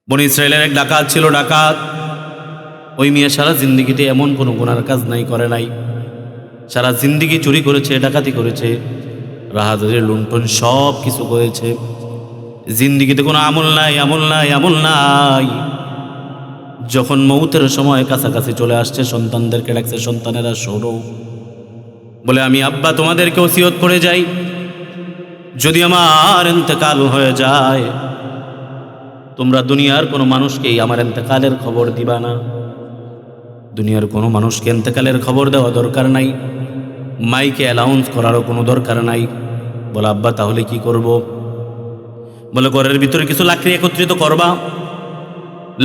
বনি ইসরায়েলের এক ডাকাত ছিল। ডাকাত ওই মেয়ে সারা জিন্দিগিতে এমন কোনো গুনার কাজ নাই করে নাই। সারা জিন্দিগি চুরি করেছে, ডাকাতি করেছে, রাহাজারি লুণ্ঠন সব কিছু করেছে। জিন্দিগিতে কোনো আমল নাই, আমল নাই, আমল নাই। যখন মৌতের সময় কাছাকাছি চলে আসছে, সন্তানদেরকে ডাকছে, সন্তানেরা শোনো, বলে আমি আব্বা তোমাদেরকে ওসিয়ত করে যাই, যদি আমার ইন্তেকাল হয়ে যায় তোমরা দুনিয়ার কোনো মানুষকেই আমার ইন্তেকালের খবর দিবা না। দুনিয়ার কোনো মানুষকে ইন্তেকালের খবর দেওয়া দরকার নাই, মাইকে অ্যালাউন্স করারও কোনো দরকার নাই। বলে আব্বা তাহলে কি করব? বলে ঘরের ভিতরে কিছু লাকড়ি একত্রিত করবা,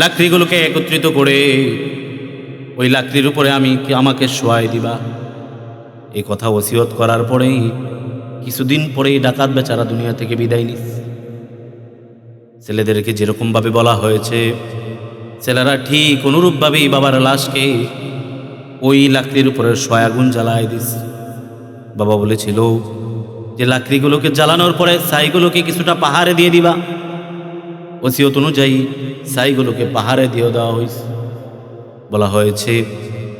লাকড়িগুলোকে একত্রিত করে ওই লাকড়ির উপরে আমাকে শোয়াই দিবা। এই কথা ওসিয়ত করার পরেই কিছুদিন পরেই ডাকাত বেচারা দুনিয়া থেকে বিদায় নিস। ছেলেদেরকে যেরকমভাবে বলা হয়েছে, ছেলেরা ঠিক অনুরূপভাবেই বাবার লাশকে ওই লাকড়ির উপরে আগুন জ্বালায় দিস। বাবা বলেছিল যে লাকড়িগুলোকে জ্বালানোর পরে ছাইগুলোকে কিছুটা পাহাড়ে দিয়ে দিবা। ওসিয়ত অনুযায়ী ছাইগুলোকে পাহাড়ে দিয়ে দেওয়া হয়েছে। বলা হয়েছে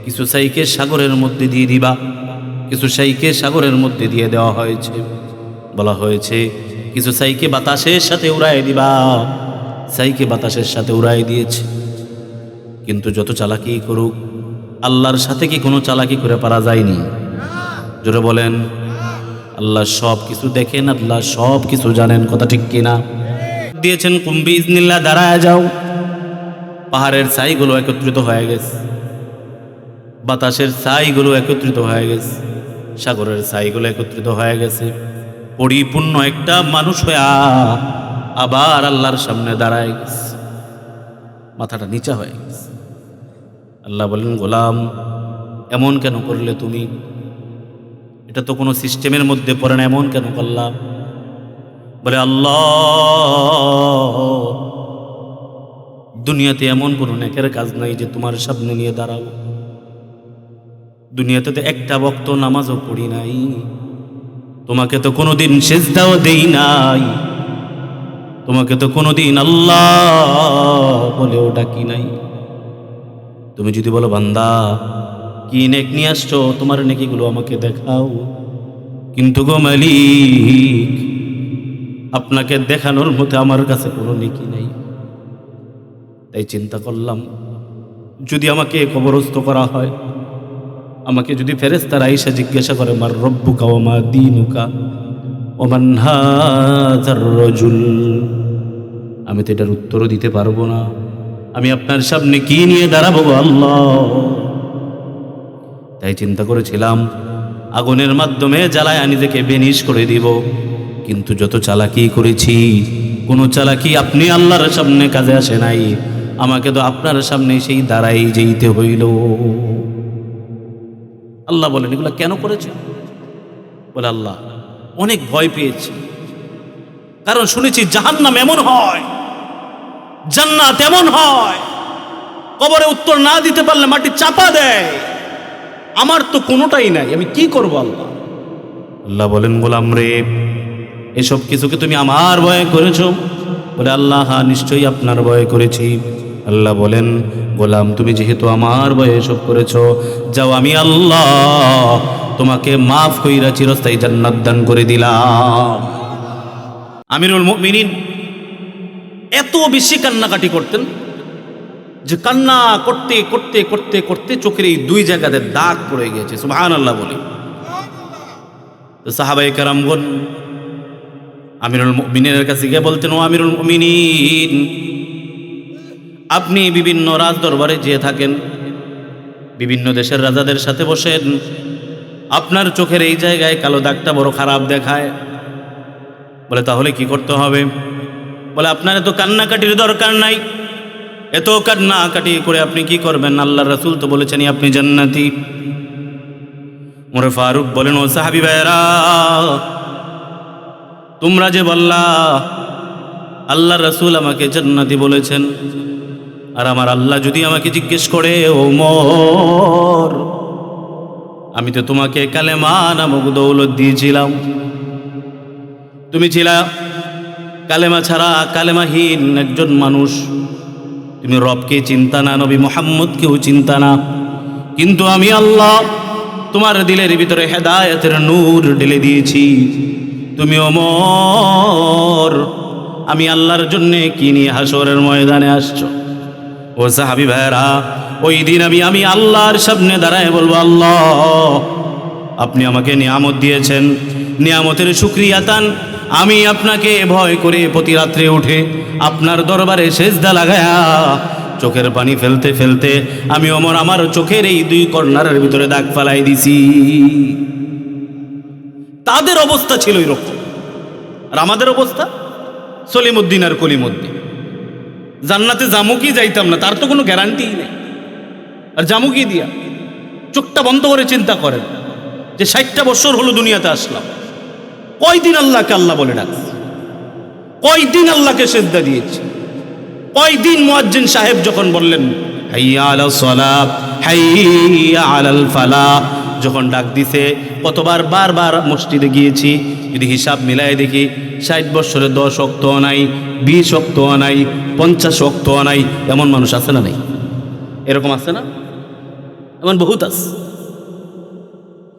কিছু ছাইকে সাগরের মধ্যে দিয়ে দিবা, কিছু ছাইকে সাগরের মধ্যে দিয়ে দেওয়া হয়েছে। বলা হয়েছে কিছু ছাইকে বাতাসের সাথে উড়াই দিবা, ছাইকে বাতাসের সাথে উড়াই দিয়েছে। কিন্তু যত চালাকি করুক, আল্লাহর সাথে কি কোনো চালাকি করে পারা যায়নি? জোরে বলেন। আল্লাহ সব কিছু দেখেন, আল্লাহ সব কিছু জানেন, কথা ঠিক কিনা? দিয়েছেন কুম্বি ইজনিল্লাহ, দাঁড়ায় যাও। পাহাড়ের ছাইগুলো একত্রিত হয়ে গেছে, বাতাসের ছাইগুলো একত্রিত হয়ে গেছে, সাগরের ছাইগুলো একত্রিত হয়ে গেছে। পরিপূর্ণ একটা মানুষ হয়ে আবার আল্লাহর সামনে দাঁড়ায় গেছে, মাথাটা নিচা হয়ে গেছে। আল্লাহ বলেন, গোলাম এমন কেন করলে তুমি? এটা তো কোনো সিস্টেমের মধ্যে পড়ে না, এমন কেন করলাম? বলে আল্লাহ, দুনিয়াতে এমন কোনো নেকের কাজ নাই যে তোমার সামনে নিয়ে দাঁড়াও। দুনিয়াতে তো একটা ওয়াক্ত নামাজও পড়ি নাই, তোমাকে তো কোনোদিন সেজদাও দেই নাই, তোমাকে তো কোনোদিন আল্লাহ বলেও ডাকি নাই। তুমি যদি বলো বান্দা কি নেক নিয়ে আসছো, তোমার নেকিগুলো আমাকে দেখাও, কিন্তু গো মালিক আপনাকে দেখানোর মতো আমার কাছে কোনো নেকি নাই। তাই চিন্তা করলাম, যদি আমাকে কবরস্থ করা হয়, আমাকে যদি ফেরেশতারা এসে জিজ্ঞাসা করে মার রব্বুকা ওয়া মা দীনুকা ওয়া মান হাযার রাজুল, আমি তো এটার উত্তরও দিতে পারবো না। আমি আপনার সামনে কি নিয়ে দাঁড়াবো আল্লাহ? তাই চিন্তা করেছিলাম আগুনের মাধ্যমে জ্বালায় নিজেকে বেনিশ করে দিব। কিন্তু যত চালাকি করেছি, কোনো চালাকি আপনি আল্লাহর সামনে কাজে আসে নাই। আমাকে তো আপনার সামনে সেই দাঁড়াই যেতে হইল। আল্লাহ বলেন, এগুলো কেন করেছে? বলে আল্লাহ অনেক ভয় পেয়েছি, কারণ শুনেছি জাহান্নাম এমন হয়, জান্নাত এমন হয়, কবরে উত্তর না দিতে পারলে মাটি চাপা দেয়। আমার তো কোনোটাই নাই, আমি কি করবো আল্লাহ? আল্লাহ বলেন, গোলাম রে এসব কিছুকে তুমি আমার ভয়ে করেছো? বলে আল্লাহ হ্যাঁ নিশ্চয়ই আপনার ভয়ে করেছি। আল্লাহ বলেন, গোলাম তুমি যেহেতু আমার ভয়ে এসব করেছো, যাও আমি আল্লাহ তোমাকে মাফ কইরা চিরস্থায়ী জান্নাত দান করে দিলাম। আমিরুল মুমিনিন এত বেশি কান্নাকাটি করতেন যে কান্না করতে করতে করতে করতে চোখের এই দুই জায়গাতে দাগ পড়ে গিয়েছে। সুবহানাল্লাহ বলি। তো সাহাবায়ে কেরামগণ আমিরুল মুমিনিনের কাছে গিয়ে বলতেন, ও আমিরুল মুমিনিন, আপনি বিভিন্ন রাজ দরবারে যেয়ে থাকেন, বিভিন্ন দেশের রাজাদের সাথে বসেন, আপনার চোখের এই জায়গায় কালো দাগটা বড় খারাপ দেখায়। বলে তাহলে কি করতে হবে? বলে আপনার এত কান্নাকাটির দরকার নাই, এত কান্নাকাটি করে আপনি কি করবেন? আল্লাহর রাসূল তো বলেছেন আপনি জান্নাতি। ওমর ফারুক বলেন, ও সাহাবী ভাইরা, তোমরা যে বললা আল্লাহর রাসূল আমাকে জান্নাতি বলেছেন, আর আমার আল্লাহ যদি আমাকে জিজ্ঞেস করে, ওমর আমি তো তোমাকে কালেমা নামক দৌলত দিয়েছিলাম, তুমি ছিলা কালেমা ছাড়া কালেমাহীন একজন মানুষ, তুমি রবকে চিন্তা না, নবী মুহাম্মদকেও চিন্তা না, কিন্তু আমি আল্লাহ তোমার দিলের ভিতরে হেদায়েতের নূর ঢেলে দিয়েছি। তুমি ওমর, আমি আল্লাহর জন্যে কি নিয়ে হাসরের ময়দানে আসছো? ও সাহাবী ভাইরা, ওই দিন আমি আল্লাহর সামনে দাঁড়ায় বলবো, আল্লাহ আপনি আমাকে নিয়ামত দিয়েছেন, নিয়ামতের শুকরিয়া তান। আমি আপনাকে ভয় করে প্রতি রাত্রে উঠে আপনার দরবারে সেজদা লাগায়া চোখের পানি ফেলতে ফেলতে আমি ওমর আমার চোখের এই দুই কর্নারের ভিতরে দাগ ফালাই দিছি। তাদের অবস্থা ছিল এরকম, আর আমাদের অবস্থা সলিমুদ্দিন আর কলিমুদ্দিন। জান্নাতে যামু কি যাইতাম না তার তো কোনো গ্যারান্টিই নেই, আর যামু কি দিয়া? চোখটা বন্ধ করে চিন্তা করেন যে 60টা বছর হলো দুনিয়াতে আসলাম, কয়দিন আল্লাহকে আল্লাহ বলে ডাকছি, কয়দিন আল্লাহকে সেজদা দিয়েছি, কয়দিন মুয়াজ্জিন সাহেব যখন বললেন হাইয়া আলাস সালাত হাইয়া আলাল ফালাহ, যখন ডাক দিছে কতবার বারবার মসজিদে গিয়েছি, যদি হিসাব মিলায় দেখি 60 বছরে 10 ওয়াক্ত নাই, 20 ওয়াক্ত নাই, 50 ওয়াক্ত নাই। এমন মানুষ আছে না নাই? এরকম আছে না? এমন বহুত আছে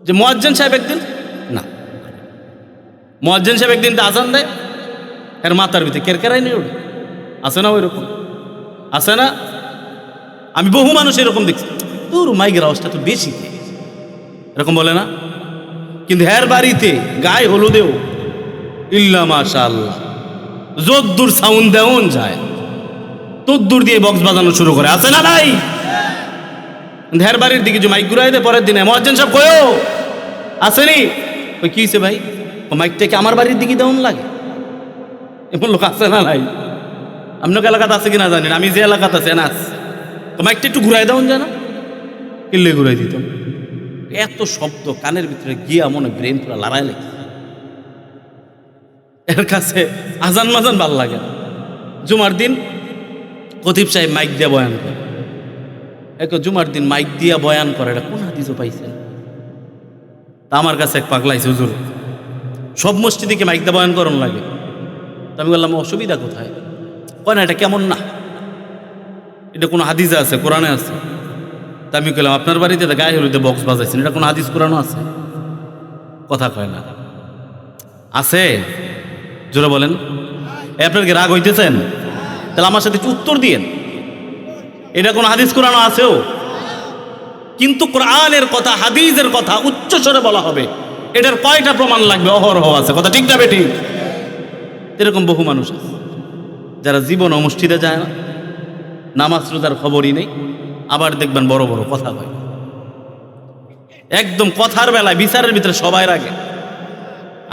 যে মুয়াজ্জিন সাহেব একদিন না, মুয়াজ্জিন সাহেব একদিন আজান দেয়, এর মাথার ভিতরে কেরকেরাই নেই ওঠে। আছে না ওইরকম? আছে না? আমি বহু মানুষ এরকম দেখছি, তোর মাইকের আওয়াজটা তো বেশি, এরকম বলে না? কিন্তু হের বাড়িতে গায়ে হলুদেও ইল্লা মাশাআল্লাহ যদ্দূর সাউন্ড দেওন যায় তদ্দূর দিয়ে বক্স বাজানো শুরু করে। আছে না নাই? হের বাড়ির দিকে যে মাইক ঘুরাই দেয় পরের দিনে, মুয়াজ্জিন সাহেব কয়ও আসেনি? ওই কি হয়েছে ভাই, ও মাইকটাকে আমার বাড়ির দিকে দেওন লাগে? এমন লোক আছে না নাই? আপনার এলাকাতে আছে কিনা জানেন, আমি যে এলাকাতে আছে না, তো মাইকটা একটু ঘুরাই দেওন যায় না? কিল্লে ঘুরাই দিতাম। এত শব্দ কানের ভিতরে গিয়া মনে ব্রেন পুরো লড়াই লাগে। এর কাছে আজান মাজান ভাল লাগে না। জুমার দিন খতিব সাহেব মাইক দিয়ে বয়ান করে, জুমার দিন মাইক দিয়া বয়ান করে, এটা কোন হাদিসও পাইছেন? তা আমার কাছে এক পাগলাইছে, হুজুর সব মসজিদে কি মাইক দিয়ে বয়ান করন লাগে? তা আমি বললাম অসুবিধা কোথায়? কয় না এটা কেমন না, এটা কোনো হাদিসে আছে, কোরআনে আছে। তা আমি বললাম আপনার বাড়িতে গায়ে হলুদে বক্স বাজাইছেন, এটা কোনো হাদিস কোরআনও আছে? কথা কয় না। আছে? জোরে বলেন। আপনার কি রাগ হইতেছেন? তাহলে আমার সাথে উত্তর দিয়েন, এটা কোনো হাদিস কোরআনও আছেও? কিন্তু কোরআনের কথা হাদিসের কথা উচ্চ স্বরে বলা হবে, এটার কয়টা প্রমাণ লাগবে? অহরহ আছে। কথা ঠিক না বেঠিক? এরকম বহু মানুষ আছে যারা জীবন মসজিদে যায় না, নামাজ রোজার খবরই নেই, আবার দেখবেন বড় বড় কথা হয়, একদম কথার বেলায় বিচারের ভিতরে সবাই রাগে।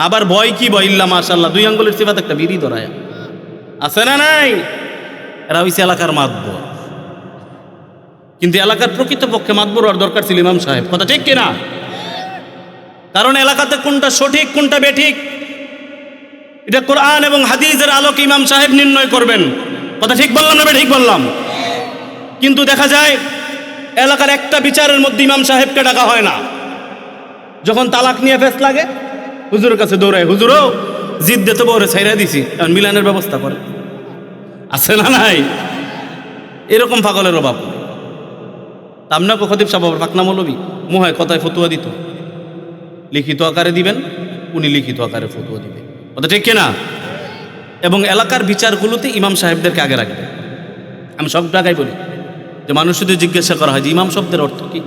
আবার ভয় কি ভয়, ইল্লা মাশাআল্লাহ 2 আঙ্গুলের সিফাত একটা বিড়ি ধরায়। আছে না নাই? এরা হইছে এলাকার মাতবর, কিন্তু এলাকার প্রকৃতপক্ষে মাতবর হওয়ার দরকার ছিল ইমাম সাহেব। কথা ঠিক কিনা? কারণ এলাকাতে কোনটা সঠিক কোনটা বেঠিক এটা কোরআন এবং হাদিসের আলোকে ইমাম সাহেব নির্ণয় করবেন। কথা ঠিক বললাম না বেঠিক বললাম? কিন্তু দেখা যায় এলাকার একটা বিচারের মধ্যে ইমাম সাহেবকে ডাকা হয় না। যখন তালাক নিয়ে ফেস লাগে হুজুরের কাছে দৌড়ায়, হুজুরও জিদ দিতে বউরে ছাইরা দিছি, এখন মিলানের ব্যবস্থা করে। আছে না নাই? এরকম পাগলের অভাব। আপনাকে খতিব সাহেব পাকনা মৌলবী মোহায় কথায় ফতুয়া দিত, লিখিত আকারে দিবেন, উনি লিখিত আকারে ফতুয়া দিবেন। কথা ঠিক কিনা? এবং এলাকার বিচারগুলোতে ইমাম সাহেবদেরকে আগে রাখবে। আমি সব জায়গায় বলি যে মানুষ যদি জিজ্ঞাসা করা হয় যে ইমাম শব্দের অর্থ কি,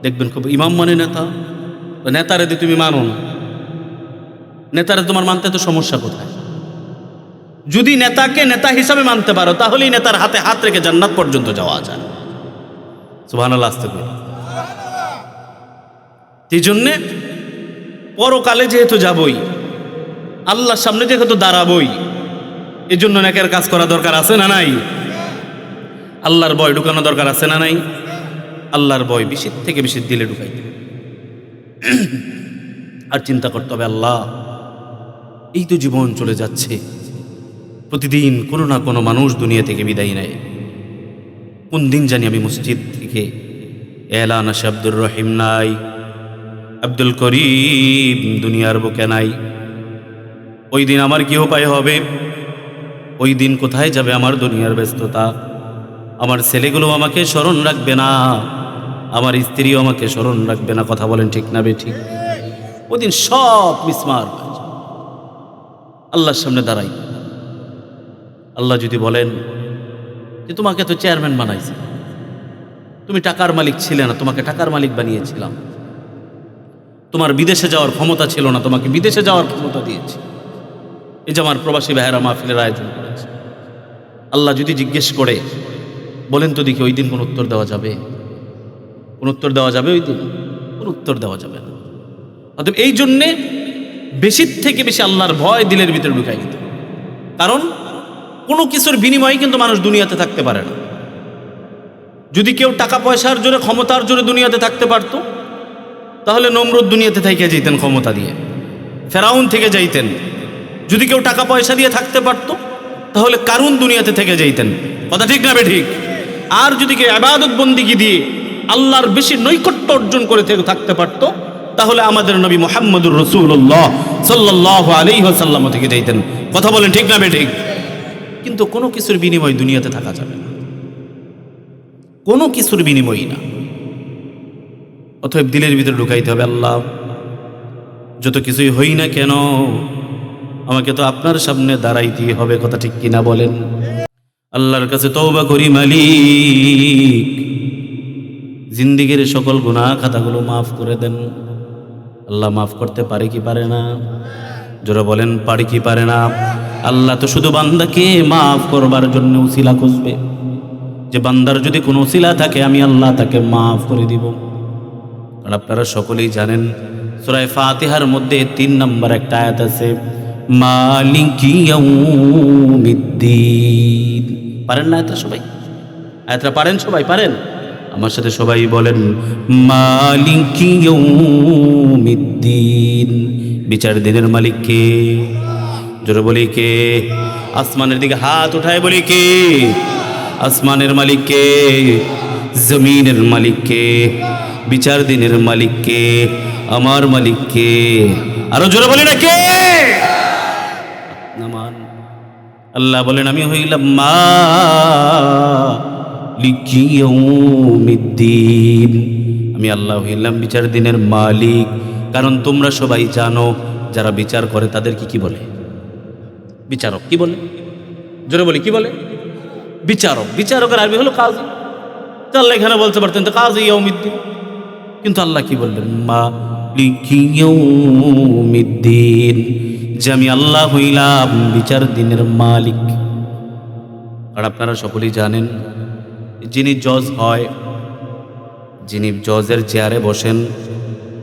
দেখবেন খুব ইমাম মানে নেতা, নেতারে দিয়ে তুমি মানো না, নেতারে তোমার মানতে তো সমস্যা কোথায়? যদি নেতাকে নেতা হিসাবে মানতে পারো তাহলেই নেতার হাতে হাত রেখে জান্নাত পর্যন্ত যাওয়া যায়। সুবহানাল্লাহ। আসতে করি এই জন্যে পরকালে যেহেতু যাবই, আল্লাহর সামনে যেহেতু দাঁড়াবই, এই জন্য নেকের কাজ করা দরকার আছে না নাই? আল্লাহর ভয় ঢুকানো দরকার আছে না নাই? আল্লাহর ভয় বেশি থেকে বেশি দিলে ঢুকাইতে আর চিন্তা করতে হবে, আল্লাহ এই তো জীবন চলে যাচ্ছে, প্রতিদিন কোনো না কোনো মানুষ দুনিয়া থেকে বিদায় নেয়। কোন দিন জানি আমি মসজিদ থেকে এলান আসে আব্দুর রহিম নাই, আব্দুল করিম দুনিয়ার বুকে নাই। ওই দিন আমার কি উপায় হবে? ওই দিন কোথায় যাবে আমার দুনিয়ার ব্যস্ততা? আমার ছেলেগুলো আমাকে স্মরণ রাখবে না, আমার স্ত্রীও আমাকে স্মরণ রাখবে না। কথা বলেন ঠিক না বেঠিক? ওদিন সব মিসমার আল্লাহর সামনে দাঁড়াই। আল্লাহ যদি বলেন যে তোমাকে তো চেয়ারম্যান বানাইছে, তুমি টাকার মালিক ছিলে না, তোমাকে টাকার মালিক বানিয়েছিলাম। তোমার বিদেশে যাওয়ার ক্ষমতা ছিল না, তোমাকে বিদেশে যাওয়ার ক্ষমতা দিয়েছি। এই যে আমার প্রবাসী ভাইয়েরা মাহফিলের আয়োজন করেছে, আল্লাহ যদি জিজ্ঞেস করে বলেন তো দেখি ওই দিন কোন উত্তর দেওয়া যাবে? কোন উত্তর দেওয়া যাবে ওই দিন? কোন উত্তর দেওয়া যাবে না। অতএব এই জন্যে বেশির থেকে বেশি আল্লাহর ভয় দিলের ভিতরে ঢুকাই দিতে। কারণ কোনো কিছুর বিনিময়ে কিন্তু মানুষ দুনিয়াতে থাকতে পারে না। যদি কেউ টাকা পয়সার জোরে, ক্ষমতার জোরে দুনিয়াতে থাকতে পারত, তাহলে নমরুদ দুনিয়াতে থেকে যাইতেন ক্ষমতা দিয়ে, ফেরাউন থেকে যাইতেন। যদি কেউ টাকা পয়সা দিয়ে থাকতে পারত, তাহলে কারুন দুনিয়াতে থেকে যাইতেন। কথা ঠিক না বেঠিক? আর যদি কেউ ইবাদত বন্দিগি দিয়ে আল্লাহর বেশি নৈকট্য অর্জন করে থাকতে পারত, তাহলে আমাদের নবী মুহাম্মদুর রাসূলুল্লাহ সাল্লাল্লাহু আলাইহি ওয়াসাল্লাম থেকে যাইতেন। কথা বলেন ঠিক না বেঠিক? কিন্তু কোনো কিছুর বিনিময় দুনিয়াতে থাকা যাবে না, কোনো কিছুর বিনিময়ই না। অতএব দিলের ভিতরে ঢুকাইতে হবে, আল্লাহ যত কিছুই হই না কেন আমাকে তো আপনার সামনে দাঁড়াইতেই হবে। কথা ঠিক কিনা বলেন? আল্লাহর কাছে তওবা করি, মালিক জিন্দিগির সকল গুনাহ খাতাগুলো মাফ করে দেন। আল্লাহ মাফ করতে পারে কি পারে না? যারা বলেন পারে কি পারে না? আল্লাহ তো শুধু বান্দাকে মাফ করবার জন্য উসিলা খুঁজবে, যে বান্দার যদি কোনো উসিলা থাকে আমি আল্লাহ তাকে মাফ করে দিব। আর আপনারা সকলেই জানেন সূরা ফাতিহার মধ্যে 3 নম্বর একটা আয়াত আছে, মালিকি ইয়াউমিদ্দিন। পারেন না আয়াতটা সবাই? আয়াতটা পারেন সবাই? পারেন? আমার সাথে সবাই বলেন, মালিকি ইয়াউমিদ্দিন। বিচার দিনের মালিক কে? জোরে বলি কে? আসমানের দিকে হাত উঠায় বলি কে? আসমানের মালিক কে? জমিনের মালিক কে? বিচার দিনের মালিক কে? আমার মালিক কে? আরো জোরে বলি না কে? নামান আল্লাহ বলেন, আমি হইলাম মালিকি ইয়াউমিদ্দিন। আমি আল্লাহ হইলাম বিচার দিনের মালিক। কারণ তোমরা সবাই জানো যারা বিচার করে তাদেরকে কি বলে? বিচারক। কি বলে? জোরে বলি কি বলে? বিচারক। বিচারকের আরবি হলো কাজী। আল্লাহ এখানে বলতে পারতেন তো কাজী ইয়াউমিদ্দিন, কিন্তু আল্লাহ কি বললেন? মালিকি ইয়াউমিদ্দিন, যে আমি আল্লাহ হইলাম বিচার দিনের মালিক। আর আপনারা সকলেই জানেন যিনি জজ হয়, যিনি জজের চেয়ারে বসেন,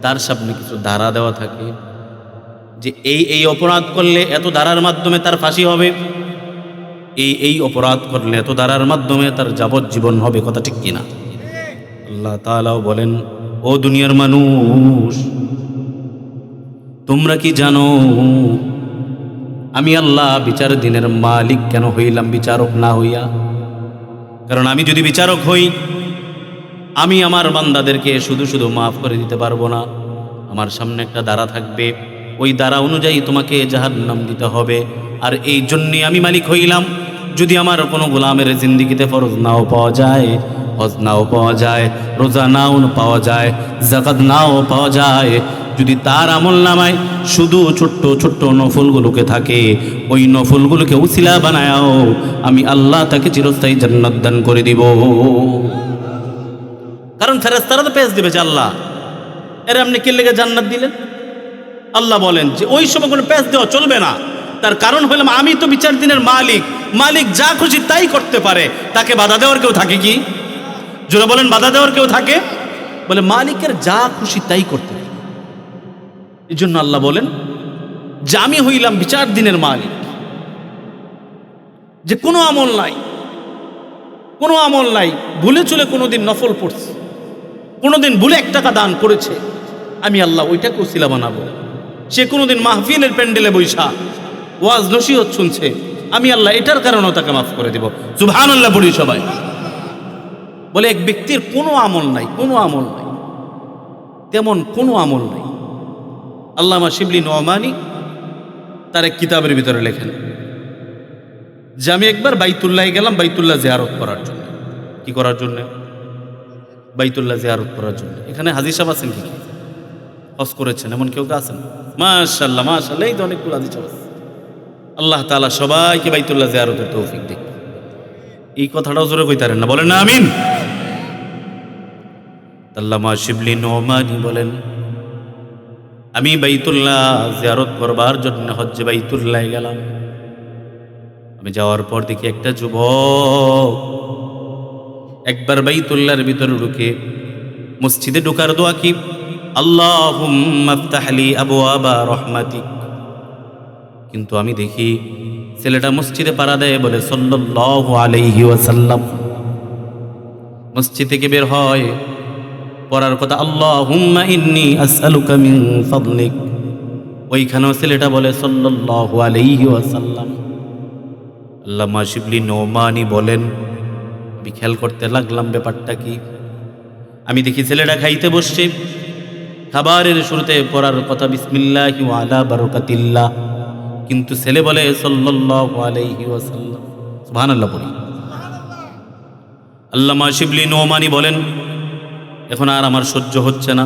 তার সামনে কিছু ধারা দেওয়া থাকে যে এই অপরাধ করলে এত ধারার মাধ্যমে তার ফাঁসি হবে, এই অপরাধ করলে এত ধারার মাধ্যমে তার যাবজ্জীবন হবে। কথা ঠিক কিনা? আল্লাহ তাআলাও বলেন, ও দুনিয়ার মানুষ, তোমরা কি জানো আমি আল্লাহ বিচার দিনের মালিক কেন হইলাম বিচারক না হইয়া? কারণ আমি যদি বিচারক হই, আমি আমার বান্দাদেরকে শুধু শুধু মাফ করে দিতে পারবো না। আমার সামনে একটা দ্বারা থাকবে, ওই দ্বারা অনুযায়ী তোমাকে জাহান্নাম দিতে হবে। আর এই জন্যে আমি মালিক হইলাম। যদি আমার কোনো গোলামের জিন্দিগিতে ফরজ নাও পাওয়া যায়, হজ নাও পাওয়া যায়, রোজা নাও পাওয়া যায়, যাকাত নাও পাওয়া যায়, যদি তার আমল নামায় শুধু ছোট্ট ছোট্ট নফলগুলোকে থাকে, ওই নফলগুলোকে উসিলা বানায়াও আমি আল্লাহ তাকে চিরস্থায়ী জান্নাত দান করে দিব। কারণ ফেরেশতারা তো পেশ দিবে যে আল্লাহ এর আপনি কি লেগে জান্নাত দিলেন? আল্লাহ বলেন যে ওই সময় কোনো পেশ দেওয়া চলবে না। তার কারণ হলাম আমি তো বিচার দিনের মালিক। মালিক যা খুশি তাই করতে পারে, তাকে বাধা দেওয়ার কেউ থাকে কি? যারা বলেন বাধা দেওয়ার কেউ থাকে? বলে মালিকের যা খুশি তাই করতে পারে। এই জন্য আল্লাহ বলেন যে আমি হইলাম বিচার দিনের মালিক। যে কোনো আমল নাই, কোনো আমল নাই, ভুলে চলে কোনোদিন নফল পড়ছে, কোনোদিন ভুলে 1 টাকা দান করেছে, আমি আল্লাহ ওইটাকে উসিলা বানাবো। সে কোনোদিন মাহফিলের প্যান্ডেলে বৈশা ওয়াজ নসিহত শুনছে, আমি আল্লাহ এটার কারণেও তাকে মাফ করে দিব। সুবহানাল্লাহ পড়ি সবাই। বলে এক ব্যক্তির কোনো আমল নাই, কোনো আমল নাই, তেমন কোনো আমল নাই। আল্লামা শিবলি নোমানি তার এক কিতাবের ভিতরে লেখেন যে আমি একবার বাইতুল্লাহ গেলাম বাইতুল্লাহ জিয়ারত করার জন্য। কি করার জন্য? বাইতুল্লাহ জিয়ারত করার জন্য। এখানে হাজী সাহেব আছেন কি? হজ করেছেন এমন কেউ আছেন? মাশাআল্লাহ মাশাআল্লাহ, এই তো অনেকগুলো হাজী সাহেব আছে। আল্লাহ তাআলা সবাইকে বাইতুল্লাহ জিয়ারতের তৌফিক দিক। এই কথাটাও জোরে কইতারেন না, বলেন না আমিন। আল্লামা শিবলি নোমানি বলেন, আমি বাইতুল্লাহ জিয়ারত করবার জন্য হজ্জে বাইতুল্লাহ গেলাম। আমি যাওয়ার পর দেখি একটা যুবক একবার বাইতুল্লাহর ভিতরে ঢুকে মসজিদে ঢোকার দোয়া কি, আল্লাহুম্মা ইফতাহ লি আবওয়াবা রাহমাতিক। কিন্তু আমি দেখি ছেলেটা মসজিদে পাড়া দেয় বলে সাল্লাল্লাহু আলাইহি ওয়াসাল্লাম। মসজিদ থেকে বের হয়, পড়ার কথা আল্লাহুম্মা ইন্নী আসআলুকা মিন ফাদলিক। ওইখানেও ছেলেটা বলে সাল্লাল্লাহু আলাইহি ওয়াসাল্লাম। আল্লামা শিবলি নোমানি বলেন, আমি খেয়াল করতে লাগলাম ব্যাপারটা কি। আমি দেখি ছেলেটা খাইতে বসছে, খাবারের শুরুতে পড়ার কথা বিসমিল্লাহি ওয়া আলা বারাকাতিল্লাহ, কিন্তু ছেলে বলে সাল্লাল্লাহু আলাইহি ওয়াসাল্লাম। সুবহানাল্লাহ পড়ি। আল্লামা শিবলি নোমানি বলেন, এখন আর আমার সহ্য হচ্ছে না।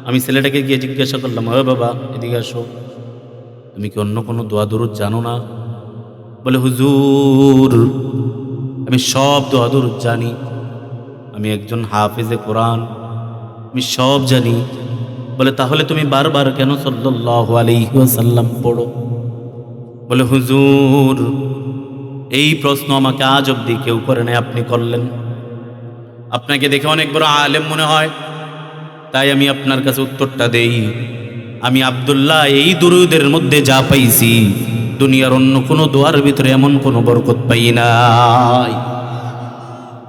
আমি ছেলেটাকে গিয়ে জিজ্ঞাসা করলাম, ও বাবা এদিকে আসো, তুমি কি অন্য কোনো দোয়া দরুদ জানো না? বলে হুজুর আমি সব দোয়া দরুদ জানি, আমি একজন হাফেজে কোরআন, আমি সব জানি। বলে তাহলে তুমি বারবার কেন সাল্লাল্লাহু আলাইহি ওয়াসাল্লাম পড়ো? বলে হুজুর এই প্রশ্ন আমাকে আজ অবধি কেউ করে নাই, আপনি করলেন। আপনাকে দেখে অনেক বড় আলেম মনে হয়, তাই আমি আপনার কাছে উত্তরটা দেই। আমি আব্দুল্লাহ এই দুরুদের মধ্যে যা পাইছি, দুনিয়ার অন্য কোনো দোয়ার ভিতরে এমন কোনো বরকত পাই নাই।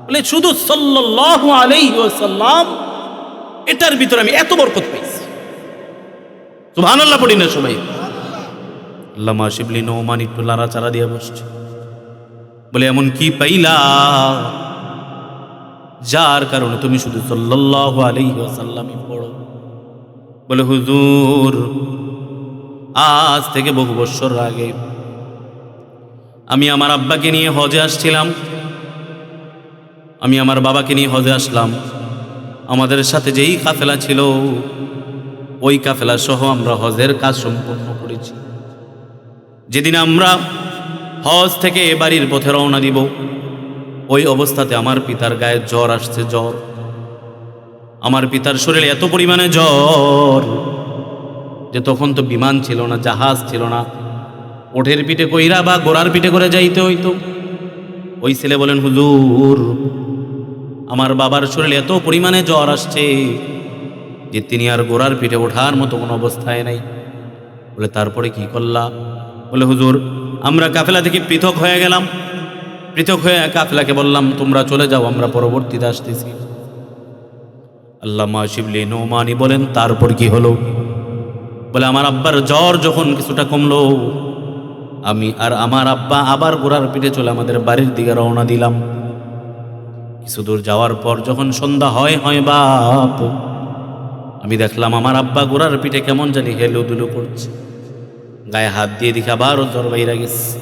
বলে শুধু সাল্লাল্লাহু আলাইহি ওয়াসাল্লাম, এটার ভিতরে আমি এত বরকত পাইছি। সুবহানাল্লাহ পড়ি না সবাই? আল্লামা শিবলি নোমান একটু লাড়াচাড়া দিয়ে বসছে। বলে এমন কি পাইলা যার কারণে তুমি শুধু সাল্লাল্লাহু আলাইহি ওয়াসাল্লামই পড়ো? বলে হুজুর আজ থেকে বহু বছর আগে আমি আমার আব্বাকে নিয়ে হজে আসছিলাম, আমি আমার বাবাকে নিয়ে হজে আসলাম। আমাদের সাথে যেই কাফেলা ছিল, ওই কাফেলা সহ আমরা হজের কাজ সম্পন্ন করেছি। যেদিন আমরা হজ থেকে বাড়ির পথে রওনা দিব, ওই অবস্থাতে আমার পিতার গায়ে জ্বর আসছে। জ্বর, আমার পিতার শরীরে এত পরিমাণে জ্বর যে তখন তো বিমান ছিল না, জাহাজ ছিল না, ওঠের পিঠে কইরা বা ঘোড়ার পিঠে করে যাইতে হইতো। ওই ছেলে বলেন, হুজুর আমার বাবার শরীরে এত পরিমাণে জ্বর আসছে যে তিনি আর ঘোড়ার পিঠে ওঠার মতো কোনো অবস্থায় নাই। বলে তারপরে কি করলা? বলে হুজুর আমরা কাফেলা থেকে পৃথক হয়ে গেলাম। পৃথক হয়ে কাফেলাকে বললাম তোমরা চলে যাও, আমরা পরবর্তীতে আসতেছি। আল্লামা শিবলি নোমানি বলেন, তারপর কি হলো? বলে আমার আব্বার জ্বর যখন কিছুটা কমলো, আমি আর আমার আব্বা আবার ঘোড়ার পিঠে চলে আমাদের বাড়ির দিকে রওনা দিলাম। কিছু দূর যাওয়ার পর যখন সন্ধ্যা হয় বাপ, আমি দেখলাম আমার আব্বা ঘোড়ার পিঠে কেমন জানি হেলো দুলো করছে, গায়ে হাত দিয়ে দেখি আবারও জ্বর বাইরে গেছে।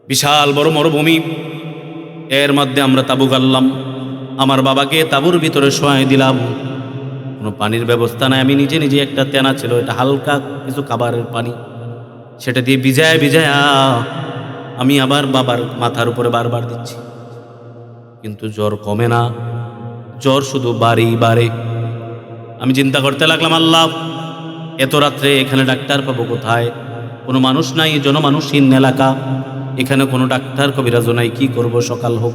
বিশাল বড় মরুভূমি, এর মধ্যে আমরা তাবু গাড়লাম। আমার বাবাকে তাবুর ভিতরে শোয়াই দিলাম। কোনো পানির ব্যবস্থা নাই। আমি নিজে নিজে একটা তেনা ছিল, এটা হালকা কিছু খাবারের পানি, সেটা দিয়ে ভিজায়া আমি আবার বাবার মাথার উপরে বারবার দিচ্ছি, কিন্তু জ্বর কমে না, জ্বর শুধু বাড়ে। আমি চিন্তা করতে লাগলাম, আল্লাহ এত রাত্রে এখানে ডাক্তার পাবো কোথায়? কোনো মানুষ নাই, জনমানুষহীন এলাকা, এখানে কোনো ডাক্তার কবিরাজও নাই, কি করব? সকাল হোক।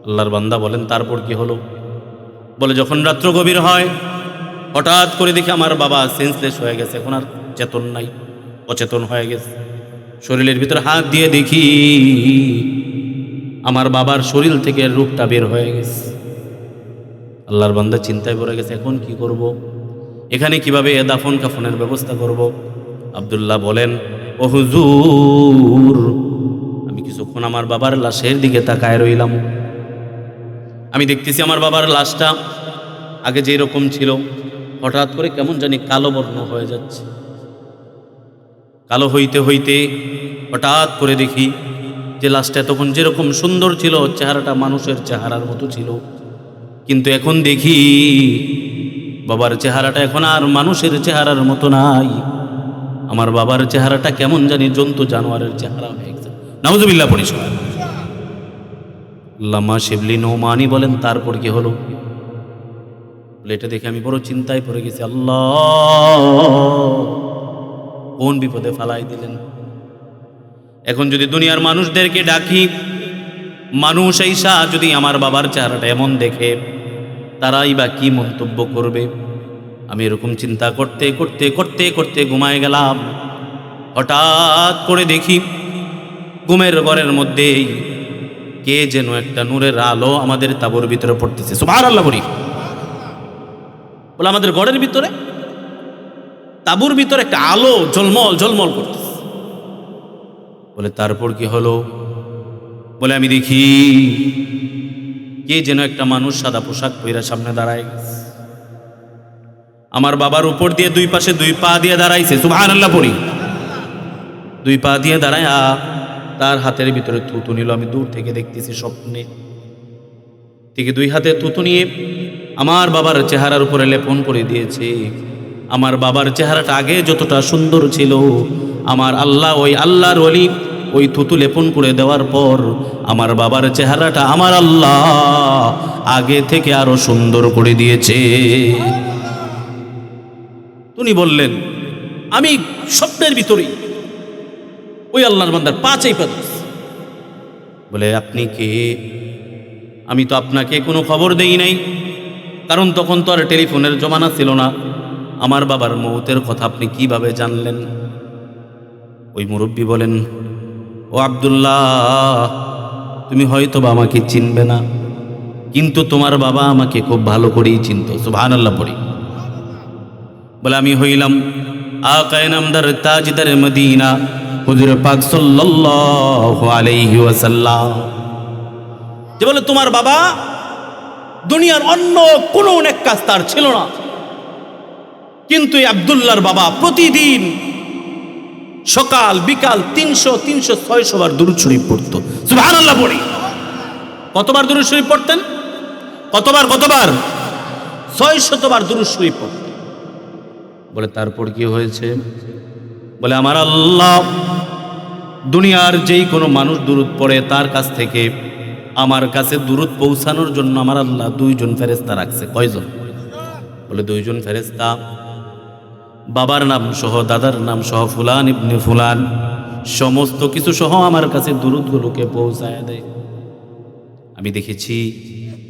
আল্লাহর বান্দা বলেন, তারপর কি হলো? বলে যখন রাত্র গভীর হয়, হঠাৎ করে দেখি আমার বাবা সেন্সলেস হয়ে গেছে, এখন আর চেতন নাই, অচেতন হয়ে গেছে। শরীরের ভিতরে হাত দিয়ে দেখি আমার বাবার শরীর থেকে রূপটা বের হয়ে গেছে। আল্লাহর বান্দা চিন্তায় পড়ে গেছে, এখন কি করব? এখানে কিভাবে দাফন কাফনের ব্যবস্থা করব? আব্দুল্লাহ বলেন, ও হুজুর আমি কিছুক্ষণ আমার বাবার লাশের দিকে তাকায় রইলাম। আমি দেখতেছি আমার বাবার লাশটা আগে যেই রকম ছিল, হঠাৎ করে কেমন জানি কালো বর্ণ হয়ে যাচ্ছে। কালো হইতে হইতে হঠাৎ করে দেখি যে লাশটা তখন যেরকম সুন্দর ছিল, চেহারাটা মানুষের চেহারার মতো ছিল, কিন্তু এখন দেখি বাবার চেহারাটা এখন আর মানুষের চেহারার মতো নাই। আমার বাবার চেহারাটা কেমন জানি জন্তু জানোয়ারের চেহারা হয়ে গেছে। নাউজুবিল্লাহ পড়ি সবাই। আল্লামা শিবলি নোমানি বলেন, তারপর কি হলো? এটা দেখে আমি বড় চিন্তায় পড়ে গেছি। আল্লাহ, কোন বিপদে ফালাই দিলেন। এখন যদি দুনিয়ার মানুষদেরকে ডাকি, মানুষ ঈশা যদি আমার বাবার চেহারাটা এমন দেখে, তারাই বা কি মন্তব্য করবে? আমি এরকম চিন্তা করতে করতে করতে করতে ঘুমায় গেলাম। হঠাৎ করে দেখি ঘুমের ঘরের মধ্যেই কে যেন একটা নূরের আলো আমাদের তাঁবুর ভিতরে পড়তেছে। সুবহানাল্লাহ বলি। বলে আমাদের ঘরের ভিতরে, তাঁবুর ভিতরে একটা আলো ঝলমল ঝলমল করতেছে। বলে তারপর কি হলো? বলে আমি দেখি কে যেন একটা মানুষ সাদা পোশাক পরে সামনে দাঁড়ায় গেছে। আমার বাবার উপর দিয়ে দুই পাশে দুই পা দিয়ে দাঁড়াইছে। সুবহানাল্লাহ পড়ি। দুই পা দিয়ে দাঁড়ায় তার হাতের ভিতরে থুতু নিল। আমি দূর থেকে দেখতেছি, স্বপ্নে থেকে দুই হাতে থুতু নিয়ে আমার বাবার চেহারার উপরে লেপন করে দিয়েছে। আমার বাবার চেহারাটা আগে যতটা সুন্দর ছিল, আমার আল্লাহ, ওই আল্লাহর ওলি, ওই থুতু লেপন করে দেওয়ার পর আমার বাবার চেহারাটা আমার আল্লাহ আগে থেকে আরো সুন্দর করে দিয়েছে। উনি বললেন, আমি স্বপ্নের ভিতরেই ওই আল্লাহর বান্দার পা চাইপা ধরছি। বলে আপনি কে? আমি তো আপনাকে কোনো খবর দেই নাই, কারণ তখন তো আর টেলিফোনের জমানা ছিল না। আমার বাবার মৌতের কথা আপনি কিভাবে জানলেন? ওই মুরব্বী বলেন, ও আব্দুল্লাহ, তুমি হয়তো বা আমাকে চিনবে না, কিন্তু তোমার বাবা আমাকে খুব ভালো করেই চিনত। সুবহানাল্লাহ পড়ি। বলে আমি হইলাম আকায়ে নামদার তাজদার মদিনা হুজুর পাক সাল্লাল্লাহু আলাইহি ওয়াসাল্লাম। যে বলে তোমার বাবা দুনিয়ার অন্য কোনো নেক কাজ তার ছিল না, কিন্তু এই আব্দুল্লাহর বাবা প্রতিদিন সকাল বিকাল 300-600 বার দুরূদ শরীফ পড়তো। সুবহানাল্লাহ পড়ি। কতবার দুরূদ শরীফ পড়তেন? কতবার? 600 বার দুরূদ শরীফ পড়তেন। বলে তারপর কি হয়েছে? বলে আমার আল্লাহ দুনিয়ার যেই কোনো মানুষ দুরূদ পড়ে তার কাছ থেকে আমার কাছে দুরূদ পৌঁছানোর জন্য আমার আল্লাহ 2 জন ফেরেশতা রাখছে। কয়জন? বলে 2 জন ফেরেশতা, বাবার নাম সহ, দাদার নাম সহ, ফুলান ইবনে ফুলান সমস্ত কিছু সহ আমার কাছে দুরূদগুলোকে পৌঁছায় দেয়। আমি দেখেছি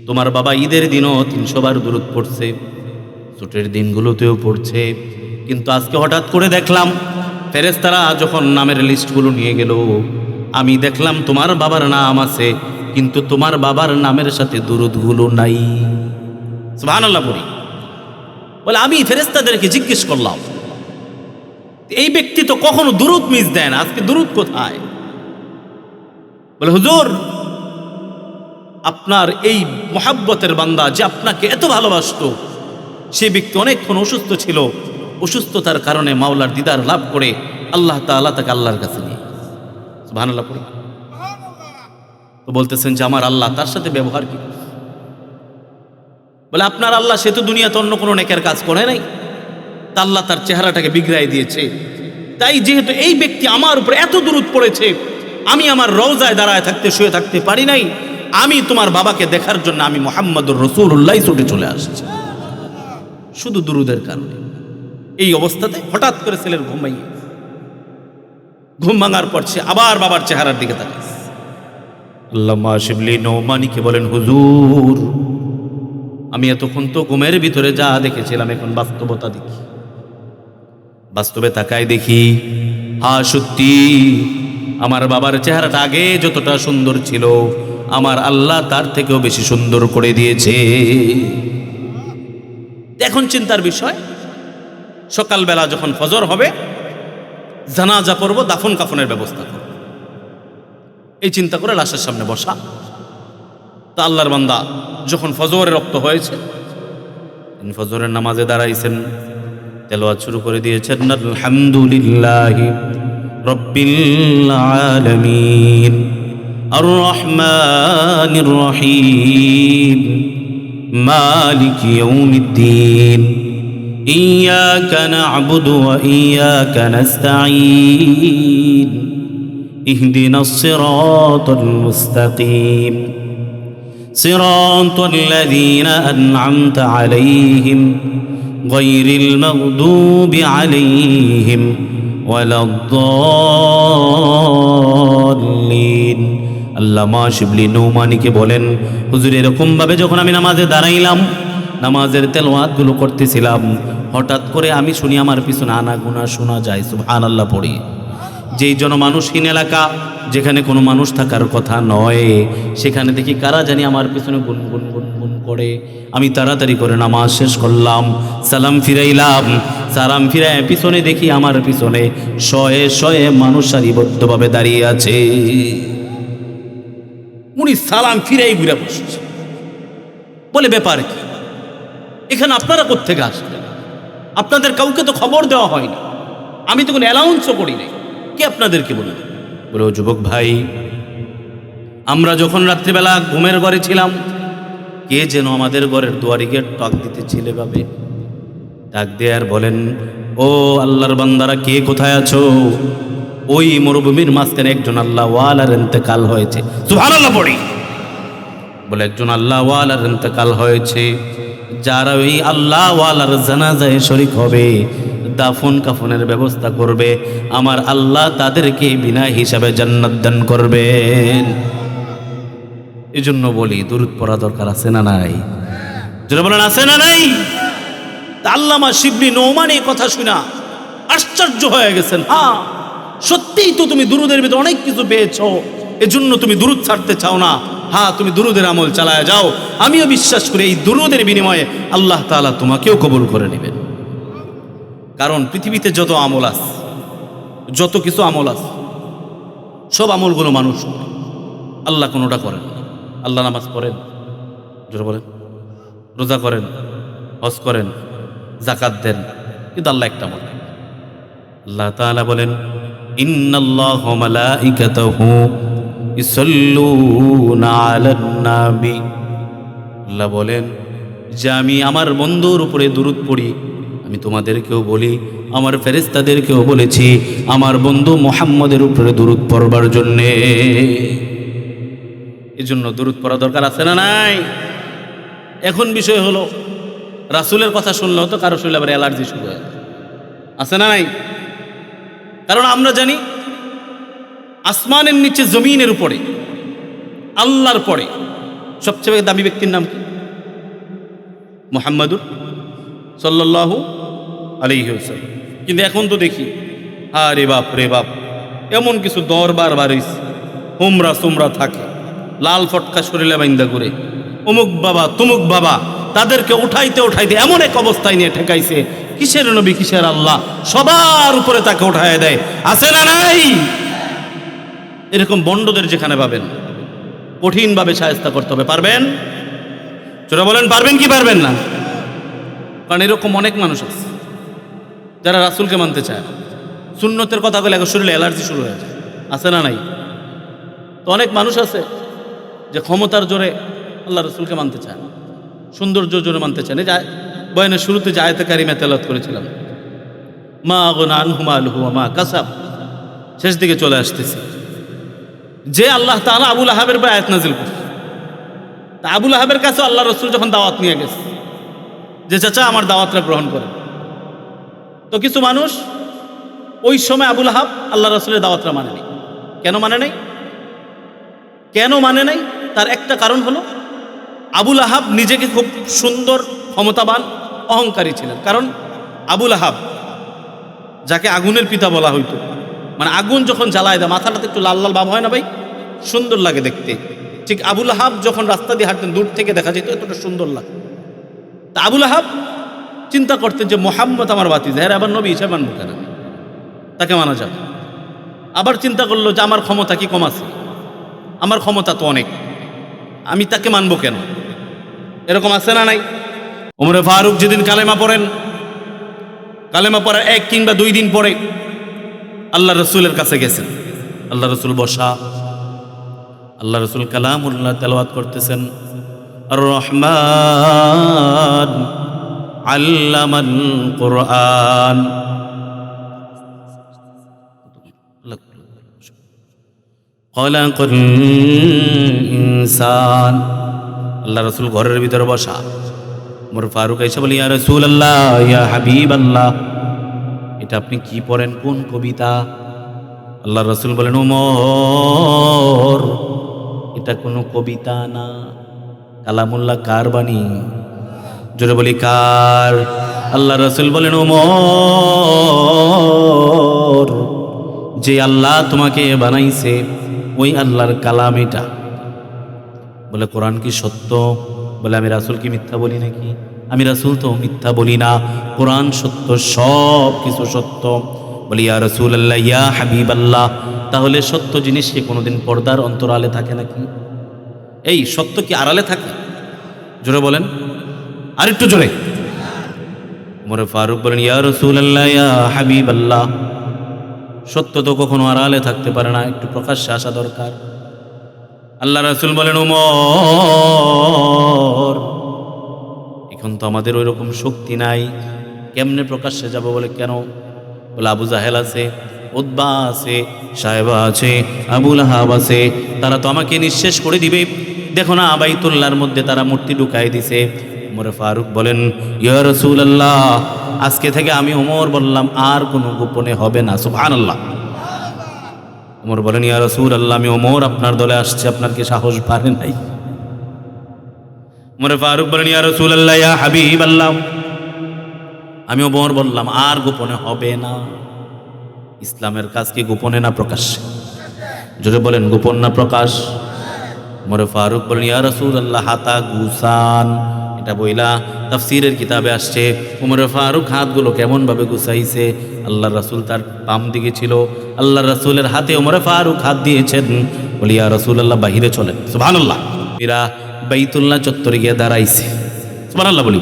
তোমার বাবা ঈদের দিনও 300 বার দুরূদ পড়ছে, ছুটির দিনগুলোতেও পড়ছে, কিন্তু আজকে হঠাৎ করে দেখলাম ফেরেশতারা যখন নামের লিস্টগুলো নিয়ে গেল, আমি দেখলাম তোমার বাবার নাম আছে, কিন্তু তোমার বাবার নামের সাথে দুরূদগুলো নাই। সুবহানাল্লাহ পড়ি। বলে আমি ফেরেশতাদেরকে জিজ্ঞেস করলাম, এই ব্যক্তি তো কখনো দুরূদ মিস দেয় না, আজকে দুরূদ কোথায়? বলে হুজুর, আপনার এই মুহাব্বতের বান্দা যে আপনাকে এত ভালোবাসতো, সে ব্যক্তি অনেকক্ষণ অসুস্থ ছিল, অসুস্থতার কারণে মাওলার দিদার লাভ করে আল্লাহ তাআলা তাকে আল্লাহর কাছে নিয়ে গেছে। সুবহানাল্লাহ পড়ি। তো বলতেছেন যে আমার আল্লাহ তার সাথে ব্যবহার কি? বলে আপনার আল্লাহ সে তো দুনিয়াতে অন্য কোনো নেকের কাজ করে নাই, তা আল্লাহ তার চেহারাটাকে বিগড়াই দিয়েছে। তাই যেহেতু এই ব্যক্তি আমার উপরে এত দুরূদ পড়েছে, আমি আমার রওজায় দাঁড়ায় থাকতে, শুয়ে থাকতে পারি নাই, আমি তোমার বাবাকে দেখার জন্য আমি মুহাম্মদুর রাসূলুল্লাহ ছুটে চলে আসছি, শুধু দুরূদের কারণে। এই অবস্থাতে হঠাৎ করে ছেলের ঘুম ভাঙার পর সে আবার বাবার চেহারার দিকে তাকায়। আল্লামা শিবলি নোমানিকে বলেন, হুজুর, আমি এতক্ষণ তো ঘুমের ভিতরে যা দেখেছিলাম, এখন বাস্তবতা দেখি। বাস্তবে তাকায় দেখি, সত্যি আমার বাবার চেহারাটা আগে যতটা সুন্দর ছিল, আমার আল্লাহ তার থেকেও বেশি সুন্দর করে দিয়েছে। এখন চিন্তার বিষয়, সকালবেলা যখন ফজর হবে, জানাজা করব, দাফন কাফনের ব্যবস্থা করব, এই চিন্তা করে লাশের সামনে বসা। তা আল্লাহর বান্দা যখন ফজরের রক্ত হয়েছে, তিনি ফজরের নামাজে দাঁড়াইছেন, তেলাওয়াত শুরু করে দিয়েছেন, আলহামদুলিল্লাহি রাব্বিল আলামিন আর রহমানির রহিম মালিকি ইয়াউমিদ্দিন ইয়াকা না'বুদু ওয়া ইয়াকা নাস্তাঈন ইহদিনাস সিরাতাল মুস্তাকিম সিরাতাল লাযীনা আন'আমতা আলাইহিম গায়রিল মাগদুবি আলাইহিম ওয়ালাদ-দাল্লিন। আল্লামা শিবলি নৌমানিকে বলেন, হুজুর এরকম ভাবে যখন আমি নামাজে দাঁড়াইলাম, নামাজের তেলাওয়াতগুলো করতেছিলাম, হঠাৎ করে আমি শুনি আমার পিছনে আনাগুনা শোনা যায়, সুবহানাল্লাহ পড়ি। যেই জনমানুষহীন এলাকা, যেখানে কোনো মানুষ থাকার কথা নয়, সেখানে দেখি কারা জানি আমার পিছনে গুনগুন গুনগুন করে। আমি তাড়াতাড়ি করে নামাজ শেষ করলাম, সালাম ফিরাইলাম। সালাম ফিরায় পিছনে দেখি আমার পিছনে শয়ে শয়ে মানুষ সারিবদ্ধভাবে দাঁড়িয়ে আছে। উনি সালাম ফিরাই ঘুরে বসছে, বলে ব্যাপার কি, এখানে আপনারা কোত্থেকে আসলেন? আপনাদের কাউকে তো খবর দেওয়া হয়নি, আমি তো কোনো অ্যালাউন্সও করি নাই, কে আপনাদেরকে বলল? বলে, ও যুবক ভাই, আমরা যখন রাত্রিবেলা ঘুমের ঘরে ছিলাম, কে যেন আমাদের ঘরের দুয়ারে গিয়ে টক দিতেছিল ভাবে, ডাক দিয়ে আর বলেন, ও আল্লাহর বান্দারা, কে কোথায় আছো? ওই মরুভূমির মাঝখানে একজন আল্লাহ ওয়ালার ইন্তেকাল হয়েছে। সুবহানাল্লাহ পড়ি। বলে, একজন আল্লাহ ওয়ালার ইন্তেকাল হয়েছে, যারা ওই আল্লাহ ওয়ালার জানাজায় শরীক হবে, দাফন কাফনের ব্যবস্থা করবে, আমার আল্লাহ তাদেরকে বিনা হিসাবে জান্নাত দান করবেন। এই জন্য বলি, দুরূদ পড়া দরকার আছে না নাই? যারা বলেন আছে না নাই? আল্লামা শিবলি নৌমানি কথা শুনা আশ্চর্য হয়ে গেছেন। হ্যাঁ, সত্যিই তো তুমি দুরুদের ভিতরে অনেক কিছু পেয়েছো, এজন্য তুমি দুরুদ ছাড়তে চাও না। হ্যাঁ, তুমি দুরুদের আমল চালায় যাও, আমিও বিশ্বাস করি এই দুরুদের বিনিময়ে আল্লাহ তাআলা তোমাকেও কবুল করে নেবেন। কারণ পৃথিবীতে যত আমল আছে, যত কিছু আমল আছে, সব আমলগুলো মানুষ করে, আল্লাহ কোনোটা করেন না। আল্লাহ নামাজ পড়েন, জোরে বলেন, রোজা করেন, হজ করেন, যাকাত দেন, কিন্তু আল্লাহ একটা বলেন। আল্লাহ তাআলা বলেন, ইন্নাল্লাহা ওয়া মালাইকাতাহু ইউসাল্লুনা আলান নবী। আল্লাহ বলেন যে আমি আমার বন্ধুর উপরে দুরূদ পড়ি, আমি তোমাদেরকেও বলি, আমার ফেরেশতাদেরকেও বলেছি আমার বন্ধু মুহাম্মদের উপরে দুরূদ পড়বার জন্যে। এই জন্য দুরূদ পড়া দরকার আছে না নাই? এখন বিষয় হলো, রাসূলের কথা শুনলেও তো কারো শরীরে আবার অ্যালার্জি শুরু হয়ে যায়, আছে না নাই? কারণ আমরা জানি আসমানের নিচে জমিনের উপরে আল্লাহর পরে সবচেয়ে দামি ব্যক্তির নাম কি? মুহাম্মাদুর সাল্লাল্লাহু আলাইহি ওয়াসাল্লাম। কিন্তু এখন তো দেখি, আরে বাপ রে বাপ, এমন কিছু দরবার বাড়িছে, হুমরা সুমরা থাকে, লাল ফটকা শরীরে বাইন্দা ঘুরে, অমুক বাবা তুমুক বাবা, তাদেরকে উঠাইতে উঠাইতে এমন এক অবস্থায় নিয়ে ঠেকাইছে, কিসের নবী কিসের আল্লাহ, সবার উপরে তাকে উঠায় দেয়, আছে না নাই? এরকম বন্ডদের যেখানে পাবেন, কঠিনভাবে শায়েস্তা করতে হবে। পারবেন? যারা বলেন পারবেন কি পারবেন না? কারণ এরকম অনেক মানুষ আছে যারা রাসূলকে মানতে চায়, সুন্নতের কথা বলে এখন শরীরে অ্যালার্জি শুরু হয়ে যায়, আছে না নাই? তো অনেক মানুষ আছে যে ক্ষমতার জোরে আল্লাহ রাসূলকে মানতে চায় না, সৌন্দর্য জোরে মানতে চায় না। যায় বয়ানের শুরুতে যে আয়াতে কারিমা তেলাওয়াত করেছিলাম, মা আগনা আনহু মালুহু ওয়া মা কাসাব, শেষ দিকে চলে আসতেছে, যে আল্লাহ তাআলা আবু লাহাবের উপর আয়াত নাযিল করছে। তা আবু লাহাবের কাছে আল্লাহ রাসূল যখন দাওয়াত নিয়ে গেছে যে চাচা আমার দাওয়াতটা গ্রহণ করেন, তো কিছু মানুষ ওই সময় আবু লাহাব আল্লাহ রাসূলের দাওয়াতটা মানে নাই। কেন মানে নাই? কেন মানে নাই? তার একটা কারণ হলো, আবু লাহাব নিজেকে খুব সুন্দর, ক্ষমতাবান, অহংকারী ছিলেন। কারণ আবু লাহাব, যাকে আগুনের পিতা বলা হইতো, মানে আগুন যখন জ্বালায় দেয় মাথাটাতে একটু লাল লাল ভাব হয় না ভাই, সুন্দর লাগে দেখতে, ঠিক আবু লাহাব যখন রাস্তা দিয়ে হাঁটতেন দূর থেকে দেখা যেত এতটা সুন্দর লাগে। তা আবু লাহাব চিন্তা করতেন যে মুহাম্মদ আমার ভাতিজা, এর আবার নবী হিসেবে মানব কেন, তাকে মানা যাবে। আবার চিন্তা করলো যে আমার ক্ষমতা কি কম আছে, আমার ক্ষমতা তো অনেক, আমি তাকে মানবো কেন? এরকম আছে না নাই? ওমরে ফারুক যেদিন কালেমা পড়েন, কালেমা পড়ার 1 কিংবা 2 দিন পরে আল্লাহ রসুলের কাছে গেছেন। আল্লাহ রসুল বসা, আল্লাহ রসুল কালামুল্লাহ তেলাওয়াত করতেছেন, আর রহমান আল্লামাল কোরআন। খলাকাল ইনসান। আল্লাহ রসুল ঘরের ভিতরে বসা, ওমর ফারুক এসে বলি, ইয়া রাসূলুল্লাহ, ইয়া হাবিবাল্লাহ, এটা আপনি কি পড়েন, কোন কবিতা? আল্লাহ রসুল বলেন, ওমর, এটা কোনো কবিতা না, কালামুল্লাহ কার বাণী? জোরে বলি কার? আল্লাহ রসুল বলেন, ওমর, যে আল্লাহ তোমাকে বানাইছে ওই আল্লাহর কালাম এটা। বলে কোরআন কি সত্য? বলে আমি রাসূল কি মিথ্যা বলি নাকি? আমি রাসূল তো মিথ্যা বলি না, কোরআন সত্য, সব কিছু সত্য। বলি ইয়া রাসূলুল্লাহ, ইয়া হাবিবাল্লাহ, তাহলে সত্য জিনিস কি কোনোদিন পর্দার অন্তরালে থাকে নাকি? এই সত্য কি আড়ালে থাকে? জোরে বলেন, আর একটু জোরে। ওমর ফারুক বলেন, ইয়া রাসূলুল্লাহ, ইয়া হাবিবাল্লাহ, সত্য তো কখনো আড়ালে থাকতে পারে না, একটু প্রকাশ্যে আসা দরকার। আল্লাহ রাসূল বলেন, ওমর, এখন তো আমাদের ওই রকম শক্তি নাই, কেমনে প্রকাশ্যে যাব? বলে কেন? বলে আবু জাহেল আছে, উতবা আছে, সাহেবা আছে, আবু লাহাব আছে, তারা তো আমাকে নিঃশেষ করে দিবে। দেখো না বাইতুল্লাহর মধ্যে তারা মূর্তি ঢুকাই দিছে। ওমর ফারুক বলেন, ইয়া রাসূলুল্লাহ, আজকে থেকে আমি ওমর বললাম আর কোনো গোপনে হবে না। সুবহানাল্লাহ। ওমর বলেন, ইয়া রাসূলুল্লাহ, আমি ওমর আপনার দলে আসছে, আপনার কি সাহস বাড়ে নাই? ওমর ফারুক বলেন, ইয়া রাসূলুল্লাহ, ইয়া হাবিবাল্লাহ, আমি ওমর বললাম আর গোপনে হবে না। ইসলামের কাজ কি গোপনে না প্রকাশ্যে? জোরে বলেন, গোপন না প্রকাশ? ওমর ফারুক বলেন, ইয়া রাসূলুল্লাহ, হাতা গুসান, এটা বইলা তাফসীরের কিতাবে আসছে ওমর ফারুক হাতগুলো কেমনভাবে গুছাইছে। আল্লাহ রাসূল তার বাম দিকে ছিল, আল্লাহ রাসূলের হাতে ওমর ফারুক হাত দিয়েছেন। বলি, ইয়া রাসূলুল্লাহ, বাহিরে চলেন। সুবহানাল্লাহ। এরা বাইতুল্লাহ চত্বরে গিয়ে দাঁড়াইছে। সুবহানাল্লাহ বলি।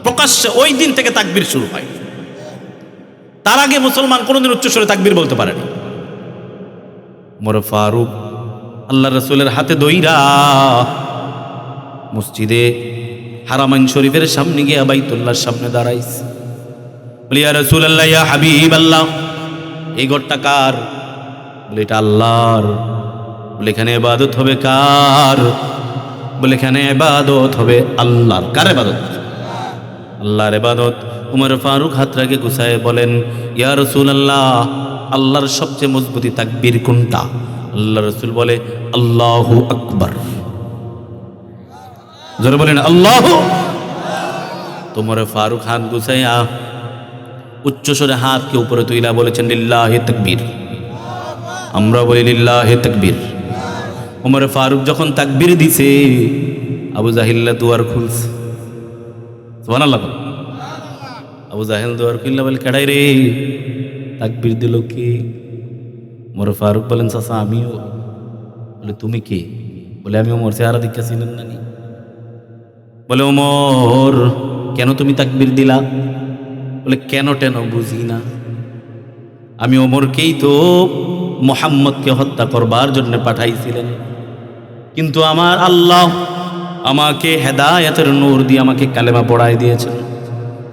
প্রকাশ্যে ওই দিন থেকে তাকবীর শুরু হয়। তার আগে মুসলমান কোনোদিন উচ্চস্বরে তাকবীর বলতে পারেনি। ওমর ফারুক আল্লাহ রাসূলের হাতে দইরা মসজিদে হারামাইন শরীফের সামনে গিয়ে বাইতুল্লাহর সামনে দাঁড়াইছে। বলি, ইয়া রাসূলুল্লাহ, ইয়া হাবিবাল্লাহ, এই ঘরটা কার? বলে এটা আল্লাহর। বলে এখানে ইবাদত হবে কার? বলে এখানে ইবাদত হবে আল্লাহর। কার ইবাদত? আল্লাহর ইবাদত। ওমর ফারুক হাতটাকে গুছায় বলেন, ইয়া রাসূলুল্লাহ, আল্লাহর সবচেয়ে মজবুতি তাকবীর কোনটা? আল্লাহ রাসূল বলে, আল্লাহু আকবার। জোরে বলেন, আল্লাহু। ওমর ফারুক হাত গুছাইয়া উচ্চস্বরে হাতকে উপরে তুইলা বলেছেন, লিল্লাহি তাকবীর। আমরা বলি লিল্লাহি তাকবীর। ওমর ফারুক যখন তাকবীর দিছে, আবু জাহিল দুয়ার খুলছে। সুবহানাল্লাহ। আবু জাহেল দুয়ার খুললা বলে, কেডাই রে? তাকবীর দিল কে? ওমর ফারুক বলেন, চাচা আমিও। বলে তুমি কে? বলে আমি ওমর, চেহারা দেখে চিনেন নানি? বলে ওমর, কেন তুমি তাকবীর দিলা? বলে কেন টেন বুঝি না, আমি ওমরকেই তো মুহাম্মদকে হত্যা করবার জন্য পাঠাইছিলেন, কিন্তু আমার আল্লাহ আমাকে হেদায়েতের নূর দিয়ে আমাকে কালেমা পড়াই দিয়েছেন।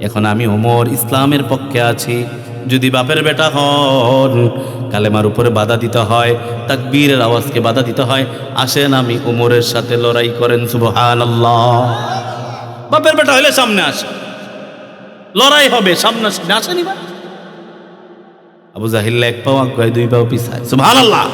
এখন আমি ওমর ইসলামের পক্ষে আছি। যদি বাপের বেটা হন, কালেমার উপরে বাধা দিতে হয়, তাকবীরের আওয়াজকে বাধা দিতে হয়, আসেন আমি ওমরের সাথে লড়াই করেন। সুবহানাল্লাহ। বাপের বেটা হইলে সামনে আসে, লড়াই হবে, সামনে আসেনি বা? আবু জাহিল এক পাও আগায়, দুই পাও পিছায়। সুবহানাল্লাহ।